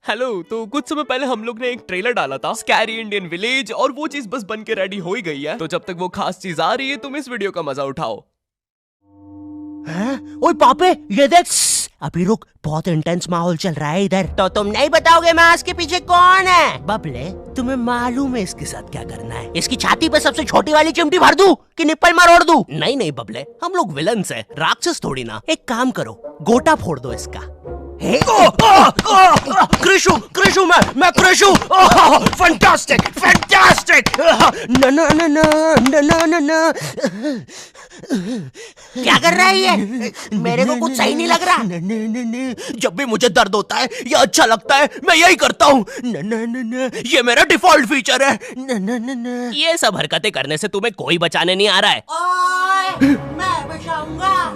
Hello. तो कुछ समय पहले हम लोग ने एक ट्रेलर डाला था स्कैरी इंडियन विलेज, और वो चीज बस बन के रेडी हो ही गई है। तो जब तक वो खास चीज आ रही है तुम इस वीडियो का मजा उठाओ। ओए पापे, ये देख। अभी रुक, बहुत इंटेंस माहौल चल रहा है इधर। तो तुम नहीं बताओगे मास्क के पीछे कौन है? बबले, तुम्हें मालूम है इसके साथ क्या करना है? इसकी छाती पे सबसे छोटी वाली चिमटी भर दूं कि निप्पल मरोड़ दूं? नहीं नहीं बबले, हम लोग विलन्स हैं, राक्षस थोड़ी ना। एक काम करो, गोटा फोड़ दो इसका। कृषु, कृषु, मैं कृषु। Fantastic, fantastic. ना ना ना ना ना ना ना। क्या कर रहा है ये? मेरे को कुछ सही नहीं लग रहा। जब भी मुझे दर्द होता है या अच्छा लगता है मैं यही करता हूँ। ये मेरा डिफॉल्ट फीचर है। ये सब हरकतें करने से तुम्हें कोई बचाने नहीं आ रहा है। ओए, मैं बचाऊंगा।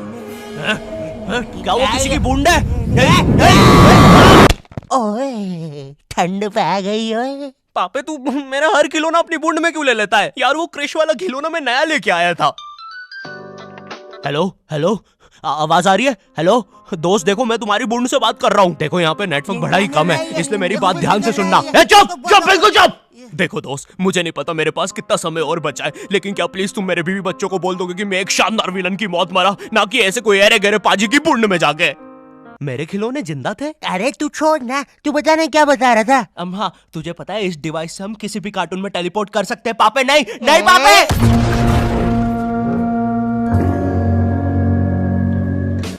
क्या वो किसी की बूंद है? ओए, ठंड पै गई ओए। पापे तू मेरा हर खिलौना अपनी बूंद में क्यों ले लेता है? यार वो क्रिश वाला खिलौना मैं नया लेके आया था। हेलो हेलो, आवाज आ रही है? हेलो दोस्त, देखो मैं तुम्हारी बूंद से बात कर रहा हूँ। देखो यहाँ पे नेटवर्क बड़ा ही कम है, इसलिए मेरी बात ध्यान से सुनना। चुप चुप, बिल्कुल चुप। देखो दोस्त, मुझे नहीं पता मेरे पास कितना समय और बचा है, लेकिन क्या प्लीज तुम मेरे बीवी बच्चों को बोल दोगे कि मैं एक शानदार विलन की मौत मरा, ना कि ऐसे कोई अरे गहरे पाजी की बूंद में जाके। मेरे खिलौने जिंदा थे? अरे तू छोड़ ना, तू बता नहीं क्या बता रहा था? हाँ, तुझे पता है इस डिवाइस से हम किसी भी कार्टून में टेलीपोर्ट कर सकते हैं। पापे नहीं नहीं पापे।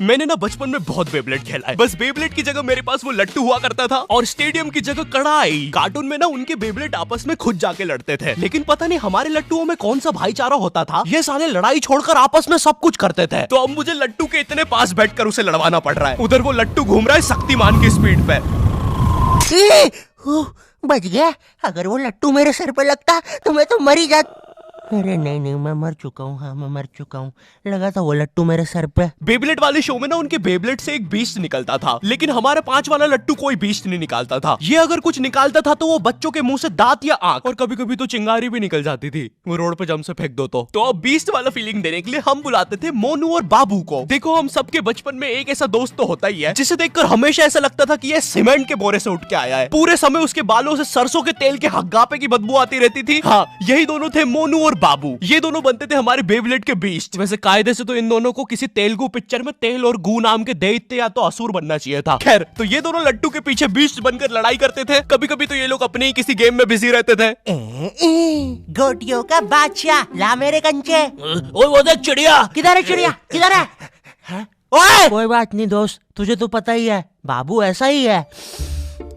मैंने ना बचपन में बहुत बेब्लेड खेला है। बस बेब्लेड की जगह मेरे पास वो लट्टू हुआ करता था, और स्टेडियम की जगह कड़ाई। कार्टून में ना उनके बेब्लेड आपस में खुद जाके लड़ते थे, लेकिन पता नहीं हमारे लट्टुओं में कौन सा भाईचारा होता था, ये साले लड़ाई छोड़कर आपस में सब कुछ करते थे। तो अब मुझे लट्टू के इतने पास बैठकर उसे लड़वाना पड़ रहा है। उधर वो लट्टू घूम रहा है शक्तिमान की स्पीड पे। बच गया। अगर वो लट्टू मेरे सर पे लगता तो मैं तो मर ही जाता। अरे नहीं नहीं, मैं मर चुका हूँ। हाँ, मैं मर चुका हूँ। लगा था वो लट्टू मेरे सर पे। बेब्लेड वाले शो में ना उनके बेब्लेड से एक बीस्ट निकलता था, लेकिन हमारा 5 वाला लट्टू कोई बीस्ट नहीं निकालता था। ये अगर कुछ निकालता था तो वो बच्चों के मुंह से दांत या आंख, और कभी कभी तो चिंगारी भी निकल जाती थी, वो रोड पे जम से फेंक दो तो अब बीस्ट वाला फीलिंग देने के लिए हम बुलाते थे मोनू और बाबू को। देखो हम सबके बचपन में एक ऐसा दोस्त तो होता ही है जिसे देखकर हमेशा ऐसा लगता था कि ये सीमेंट के बोरे से उठ के आया है। पूरे समय उसके बालों से सरसों के तेल के हग्गापे की बदबू आती रहती थी। हाँ, यही दोनों थे मोनू और बाबू। ये दोनों बनते थे हमारे बेब्लेड के बीस्ट। वैसे कायदे से तो इन दोनों को किसी तेलुगु पिक्चर में तेल और गू नाम के दैत्य या तो असुर बनना चाहिए था। खैर, तो ये दोनों लट्टू के पीछे बीस्ट बनकर लड़ाई करते थे। कभी कभी तो ये लोग अपने ही किसी गेम में बिजी रहते थे। गोटियों का बादशाह, ला मेरे कंचे। ओए वो देख चिड़िया। किधर है चिड़िया? किधर है? ओए, कोई बात नहीं दोस्त, तुझे तो पता ही है बाबू ऐसा ही है।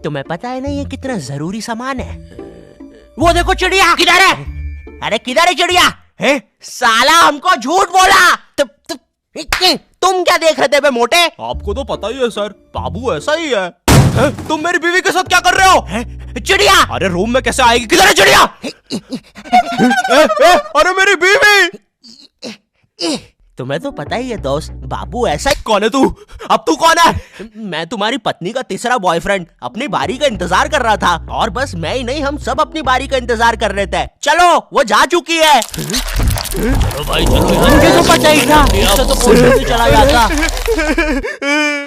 तुम्हें पता है ना ये कितना जरूरी सामान है। वो देखो चिड़िया। किधर है? अरे किधर है चिड़िया? है? साला हमको झूठ बोला। तुम क्या देख रहे थे बे मोटे? आपको तो पता ही है सर, बाबू ऐसा ही है। तुम मेरी बीवी के साथ क्या कर रहे हो? चिड़िया। अरे रूम में कैसे आएगी? किधर है चिड़िया? अरे मेरी बीवी। तुम्हें तो पता ही है दोस्त, बाबू ऐसा ही। कौन है तू? अब तू कौन है? मैं तुम्हारी पत्नी का तीसरा बॉयफ्रेंड, अपनी बारी का इंतजार कर रहा था। और बस मैं ही नहीं, हम सब अपनी बारी का इंतजार कर रहे थे। चलो, वो जा चुकी है। चलो भाई चलो, मुझे तो पता ही था, इससे तो कोई नहीं चला जाता।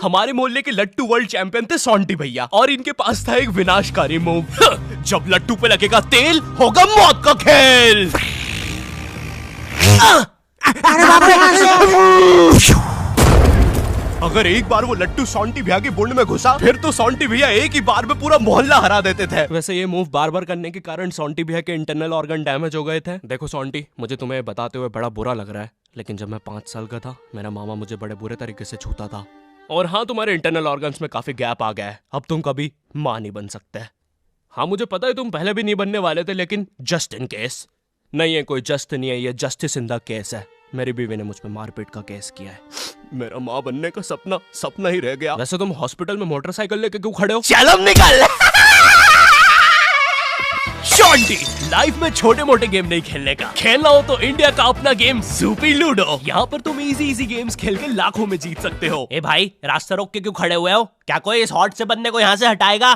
हमारे मोहल्ले के लट्टू वर्ल्ड चैंपियन थे सोंटी भैया, और इनके पास था एक विनाशकारी मूव। जब लट्टू पे लगेगा तेल, होगा मौत का खेल। अरे बाप रे! अगर एक बार वो लट्टू सोंटी भैया की बूंद में घुसा, फिर तो सोंटी भैया एक ही बार में पूरा मोहल्ला हरा देते थे। वैसे ये मूव बार बार करने के कारण सोंटी भैया के इंटरनल ऑर्गन डैमेज हो गए थे। देखो सोंटी, मुझे तुम्हें बताते हुए बड़ा बुरा लग रहा है, लेकिन जब मैं 5 साल का था, मेरा मामा मुझे बड़े बुरे तरीके से छूता था। और हाँ, तुम्हारे इंटरनल ऑर्गन्स में काफी गैप आ गया है, अब तुम कभी माँ नहीं बन सकते। हाँ मुझे पता है तुम पहले भी नहीं बनने वाले थे, लेकिन जस्ट इन केस। नहीं है कोई जस्ट नहीं है, ये जस्टिस इन द केस है। मेरी बीवी ने मुझ पे मारपीट का केस किया है। मेरा माँ बनने का सपना ही रह गया। वैसे तुम हॉस्पिटल में मोटरसाइकिल लेके क्यों खड़े हो? चलम निकल। शॉन्टी, लाइफ में छोटे मोटे गेम नहीं खेलने का, खेलना हो तो इंडिया का अपना गेम ज़ूपी लूडो। यहाँ पर तुम इजी गेम्स खेल के लाखों में जीत सकते हो। ए भाई, रास्ता रोक के क्यों खड़े हुए हो? क्या कोई इस हॉट से बंदे को यहाँ से हटाएगा?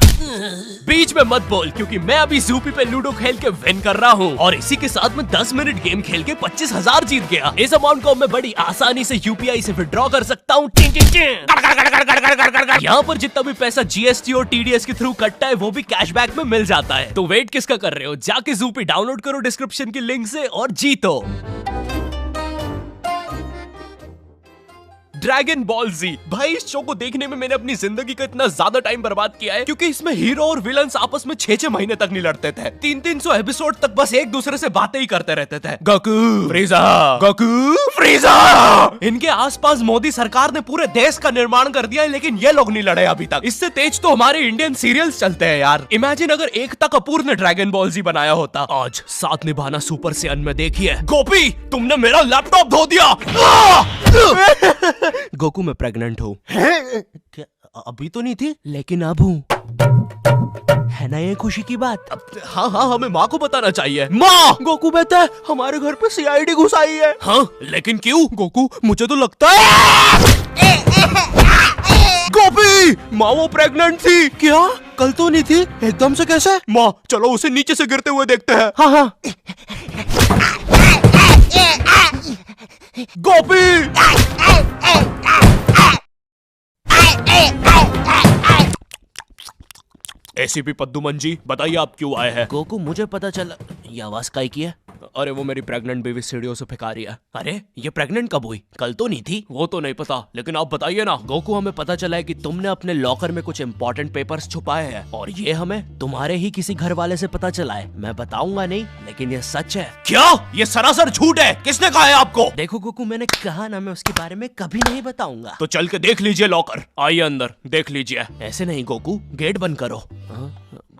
बीच में मत बोल, क्योंकि मैं अभी ज़ूपी पे लूडो खेल के विन कर रहा हूँ और इसी के साथ मैं 10 मिनट गेम खेल के 25,000 जीत गया। इस अमाउंट को मैं बड़ी आसानी से यूपीआई से विड्रॉ कर सकता हूँ। यहाँ पर जितना भी पैसा जीएसटी और टीडीएस के थ्रू कटता है वो भी कैशबैक में मिल जाता है। तो वेट किसका कर रहे हो? जाके ज़ूपी डाउनलोड करो डिस्क्रिप्शन की लिंक से और जीतो। ड्रैगन बॉल जी, भाई इस शो को देखने में मैंने अपनी जिंदगी का इतना ज्यादा टाइम बर्बाद किया है, क्योंकि इसमें हीरो और विलन्स आपस में 6-6 महीने तक नहीं लड़ते थे। 300 एपिसोड तक बस एक दूसरे से बातें ही करते रहते थे। Goku फ्रीजा, Goku फ्रीजा। इनके आसपास मोदी सरकार ने पूरे देश का निर्माण कर दिया है, लेकिन ये लोग नहीं लड़े अभी तक। इससे तेज तो हमारे इंडियन सीरियल्स चलते हैं यार। इमेजिन अगर एकता कपूर ने ड्रैगन बॉल जी बनाया होता। आज साथ निभाना सुपर सेयन में देखिए। गोपी, तुमने मेरा लैपटॉप धो दिया। गोकू, मैं प्रेग्नेंट हूँ। क्या अभी तो नहीं थी, लेकिन अब हूँ। है ना ये खुशी की बात? हाँ, हमें माँ को बताना चाहिए। माँ, गोकू बेटा, हमारे घर पे सीआईडी घुस आई है। हाँ, लेकिन क्यों? गोकू, मुझे तो लगता है गोपी, माँ वो प्रेग्नेंट थी। क्या? कल तो नहीं थी, एकदम से कैसे? माँ, चलो उसे नीचे से गिरते हुए देखते हैं। हाँ। गोपी, एसीपी पद्दुमन जी, बताइए आप क्यों आए हैं? गोकू, मुझे पता चला। ये आवाज काई की है? अरे वो मेरी प्रेग्नेंट बेबी सीढ़ियों से फेंका रही है। अरे ये प्रेग्नेंट कब हुई? कल तो नहीं थी। वो तो नहीं पता, लेकिन आप बताइए ना। गोकू, हमें पता चला है कि तुमने अपने लॉकर में कुछ इम्पोर्टेंट पेपर्स छुपाए हैं, और ये हमें तुम्हारे ही किसी घर वाले से पता चला है। मैं बताऊंगा नहीं, लेकिन ये सच है। क्या? ये सरासर झूठ है। किसने कहा है आपको? देखो गोकू, मैंने कहा ना, मैं उसके बारे में कभी नहीं बताऊंगा। तो चल के देख लीजिए लॉकर। आइए अंदर, देख लीजिए। ऐसे नहीं गोकू, गेट बंद करो।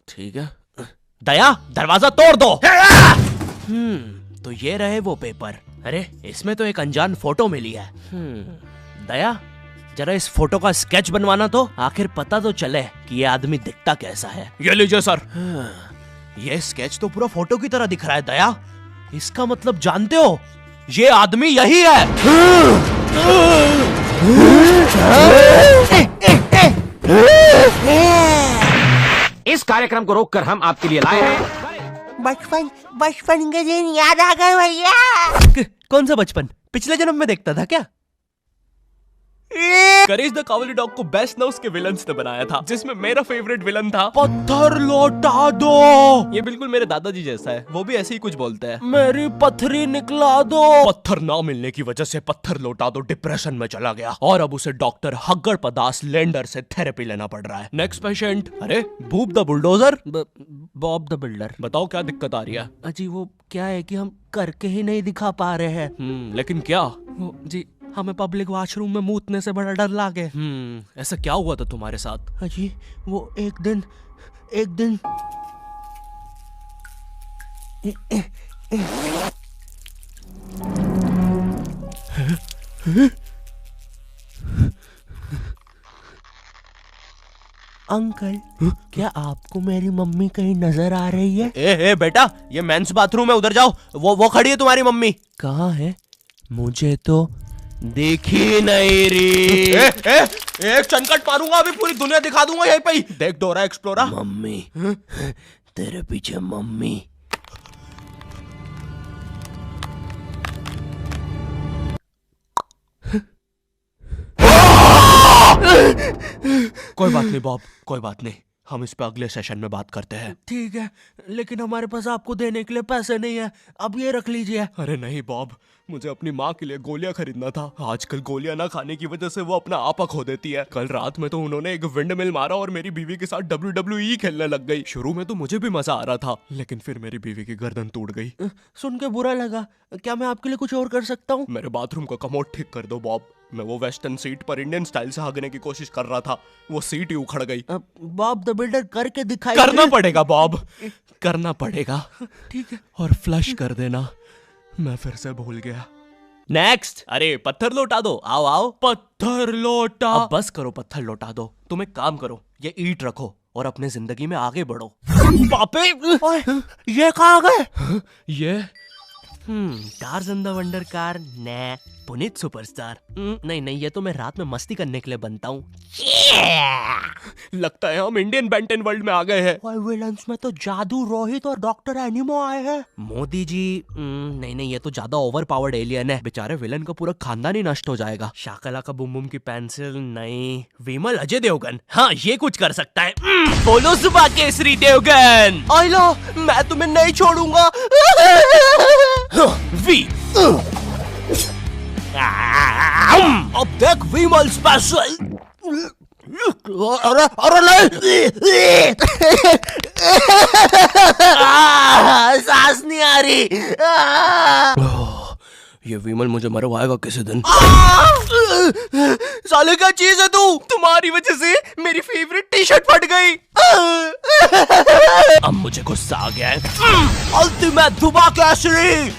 ठीक है। दया, दरवाजा तोड़ दो। तो ये रहे वो पेपर। अरे इसमें तो एक अनजान फोटो मिली है। दया, जरा इस फोटो का स्केच बनवाना तो, आखिर पता तो चले कि ये आदमी दिखता कैसा है। ये लीजिए सर। ये स्केच तो पूरा फोटो की तरह दिख रहा है। दया, इसका मतलब जानते हो, ये आदमी यही है। इस कार्यक्रम को रोककर हम आपके लिए लाए हैं बचपन के दिन याद आ गए भैया। कौन सा बचपन? पिछले जन्म में देखता था क्या? करेज द कावली डॉग को बेस्ट ना उसके विलन्स ने बनाया था, जिसमें मेरा फेवरेट विलन था पत्थर लौटा दो। ये बिल्कुल मेरे दादाजी जैसा है, वो भी ऐसे ही कुछ बोलते हैं। मेरी पथरी निकला दो। पत्थर ना मिलने की वजह से पत्थर लौटा दो डिप्रेशन में चला गया, और अब उसे डॉक्टर हग्गड़ पदास लेंडर से थेरेपी लेना पड़ रहा है। Next patient. अरे भूप the bulldozer, Bob the builder. बताओ क्या दिक्कत आ रही है? अजी वो क्या है कि हम करके ही नहीं दिखा पा रहे हैं। लेकिन क्या? जी, हमें पब्लिक वॉशरूम में मूतने से बड़ा डर लागे। ऐसा क्या हुआ था तुम्हारे साथ? अजी वो एक दिन अंकल, क्या आपको मेरी मम्मी कहीं नजर आ रही है? ए बेटा, ये मेंस बाथरूम है, उधर जाओ। वो खड़ी है तुम्हारी मम्मी। कहाँ है? मुझे तो देखी नहीं रही। एक चनकट मारूंगा, अभी पूरी दुनिया दिखा दूंगा यहीं पे ही। देख डोरा एक्सप्लोरा। मम्मी, तेरे पीछे मम्मी। कोई बात नहीं बॉब, कोई बात नहीं, हम इस पे अगले सेशन में बात करते हैं। ठीक है, लेकिन हमारे पास आपको देने के लिए पैसे नहीं है, अब ये रख लीजिए। अरे नहीं बॉब, मुझे अपनी माँ के लिए गोलियां खरीदना था। आजकल गोलियां ना खाने की वजह से वो अपना आपा खो देती है। कल रात में तो उन्होंने एक विंड मिल मारा और मेरी बीवी के साथ WWE खेलने लग गई। शुरू में तो मुझे भी मजा आ रहा था, लेकिन फिर मेरी बीवी की गर्दन टूट गई। सुन के बुरा लगा। क्या मैं आपके लिए कुछ और कर सकता हूँ? मेरे बाथरूम का कमोड ठीक कर दो बॉब। मैं वो वेस्टर्न सीट पर इंडियन स्टाइल से भागने की कोशिश कर रहा था, वो सीट ही उखड़ गई। बॉब द बिल्डर करके दिखाई। करना पड़ेगा बॉब, करना पड़ेगा। ठीक है, और फ्लश कर देना। मैं फिर से भूल गया। नेक्स्ट। अरे पत्थर लौटा दो। आओ पत्थर लौटा। अब बस करो, पत्थर लौटा दो। तुम एक काम करो, ये ईंट रखो और अपने जिंदगी में आगे बढ़ो। पापे ओए, ये कहाँ गए? ये टार्ज़न द वंडर कार ने पुनीत सुपरस्टार। नहीं नहीं, ये तो मैं रात में मस्ती करने के लिए बनता हूँ। लगता है हम इंडियन बेंटन वर्ल्ड में आ गए हैं। विलन्स में तो जादू रोहित और डॉक्टर एनिमो आए हैं। मोदी जी नहीं नहीं, ये तो ज्यादा ओवर पावर्ड एलियन है। बेचारे विलन का पूरा खानदान ही नष्ट हो जाएगा। शाकला का बुम बुम की पेंसिल नहीं। विमल अजय देवगन, हाँ ये कुछ कर सकता है। बोलो सुबह केसरी देवगन। आइला, मैं तुम्हें नहीं छोड़ूंगा। वी अब देख विमल स्पेशल। अरे अरे नहीं, सांस नहीं आ रही। ये विमल मुझे मरवाएगा किसी दिन। साले क्या चीज है तू? तुम्हारी वजह से मेरी फेवरेट टी शर्ट फट गई। अब मुझे गुस्सा आ गया है। अल्टीमेट धुबा केसरी।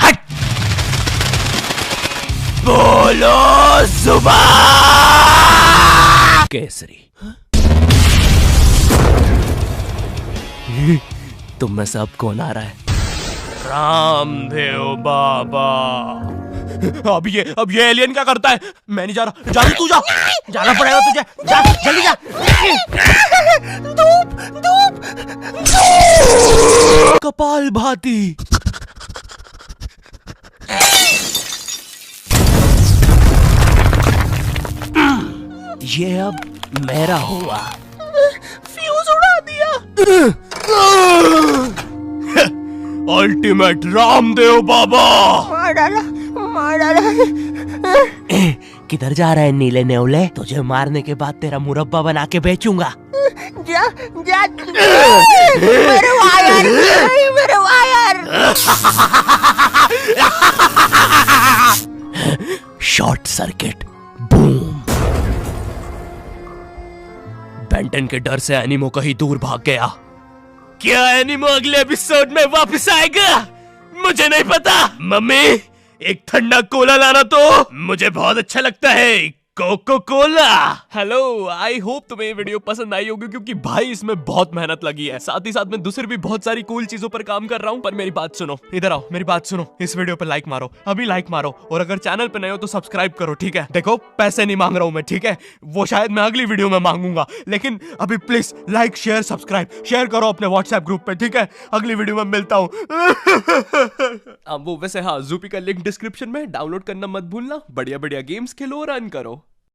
हट। बोलो सुबह केसरी। तुम में से अब कौन आ रहा है? रामदेव बाबा। अब ये एलियन क्या करता है? मैं नहीं जा रहा। जा तू जा। जाना पड़ेगा तुझे। जा जल्दी जा। धूप धूप कपाल भाती। ये अब मेरा हुआ। फ्यूज उड़ा दिया। अल्टीमेट रामदेव बाबा। मार डाला, मार डाला। किधर जा रहा है नीले नेवले? तुझे मारने के बाद तेरा मुरब्बा बना के बेचूंगा। जा जा। मेरे वायर, मेरे wire. Short circuit boom. Benton के डर से एनिमो कहीं दूर भाग गया। क्या एनिमो अगले एपिसोड में वापस आएगा? मुझे नहीं पता। मम्मी एक ठंडा कोला लाना तो। मुझे बहुत अच्छा लगता है Coca Cola. Hello, I hope तुम्हें ये वीडियो पसंद आई होगी, क्योंकि भाई इसमें बहुत मेहनत लगी है। साथ ही साथ में दूसरी भी बहुत सारी कूल चीजों पर काम कर रहा हूँ। पर मेरी बात सुनो, इधर आओ, मेरी बात सुनो। इस वीडियो पर लाइक मारो, अभी लाइक मारो। और अगर चैनल पे नए हो तो सब्सक्राइब करो, ठीक है? देखो पैसे नहीं मांग रहा हूँ मैं, ठीक है? वो शायद मैं अगली वीडियो में मांगूंगा, लेकिन अभी please like share subscribe share करो अपने व्हाट्सएप ग्रुप पे, ठीक है? अगली वीडियो में मिलता हूँ। अब वो वैसे हाँ, ज़ूपी का लिंक डिस्क्रिप्शन में, डाउनलोड करना मत भूलना। बढ़िया बढ़िया गेम्स खेलो और रन करो।